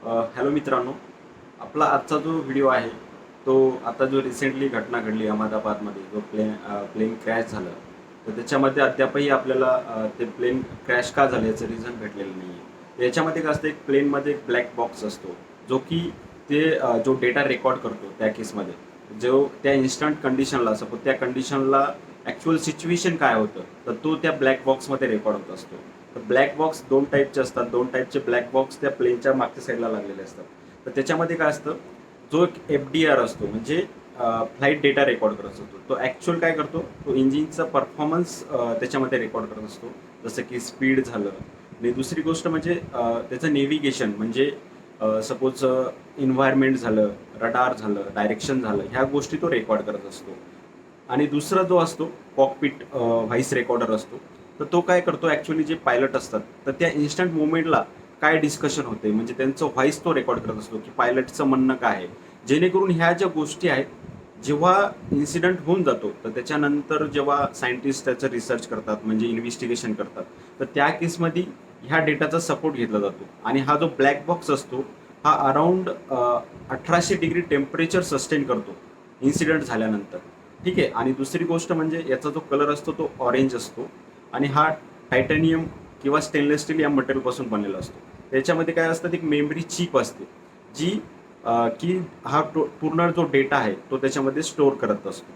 Hello मित्रांनो, आपला आजचा जो व्हिडिओ आहे तो आता जो रिसेंटली घटना घडली अहमदाबादमध्ये जो प्लेन क्रॅश झालं, तर त्याच्यामध्ये अद्यापही आपल्याला ते प्लेन क्रॅश का झालं याचं रिझन भेटलेलं नाही आहे. याच्यामध्ये काय असतं, एक प्लेनमध्ये एक ब्लॅक बॉक्स असतो जो की ते जो डेटा रेकॉर्ड करतो त्या केसमध्ये, जो त्या इन्स्टंट कंडिशनला सपोज त्या कंडिशनला ॲक्च्युअल सिच्युएशन काय होतं तर तो त्या ब्लॅक बॉक्समध्ये रेकॉर्ड होत असतो. तर ब्लॅक बॉक्स दोन टाईपचे असतात, दोन टाईपचे ब्लॅक बॉक्स त्या प्लेनच्या मागच्या साईडला लागलेले असतात. तर त्याच्यामध्ये काय असतं, जो एक FDR असतो म्हणजे फ्लाईट डेटा रेकॉर्ड करत असतो, तो ॲक्च्युअल काय करतो, तो इंजिनचा परफॉर्मन्स त्याच्यामध्ये रेकॉर्ड करत असतो, जसं की स्पीड झालं. आणि दुसरी गोष्ट म्हणजे त्याचं नेव्हिगेशन म्हणजे सपोज इन्व्हायरमेंट झालं, रडार झालं, डायरेक्शन झालं, ह्या गोष्टी तो रेकॉर्ड करत असतो. आणि दुसरा जो असतो कॉकपिट व्हॉइस रेकॉर्डर असतो, तर तो काय करतो ॲक्च्युअली जे पायलट असतात तर त्या इन्स्टंट मोमेंटला काय डिस्कशन होते म्हणजे त्यांचं व्हॉइस तो रेकॉर्ड करत असतो की पायलटचं म्हणणं काय आहे, जेणेकरून ह्या ज्या गोष्टी आहेत जेव्हा इन्सिडेंट होऊन जातो तर त्याच्यानंतर जेव्हा सायंटिस्ट त्याचं रिसर्च करतात म्हणजे इन्व्हेस्टिगेशन करतात, तर त्या केसमध्ये ह्या डेटाचा सपोर्ट घेतला जातो. आणि हा जो ब्लॅक बॉक्स असतो हा अराउंड 1800 डिग्री टेम्परेचर सस्टेन करतो इन्सिडेंट झाल्यानंतर. ठीक आहे. आणि दुसरी गोष्ट म्हणजे याचा जो कलर असतो तो ऑरेंज असतो. आणि हा टायटॅनियम किंवा स्टेनलेस स्टील या मटेरियलपासून बनलेला असतो. त्याच्यामध्ये काय असतं, एक मेमरी चिप असते जी की हा पूर्ण जो डेटा आहे तो त्याच्यामध्ये स्टोअर करत असतो.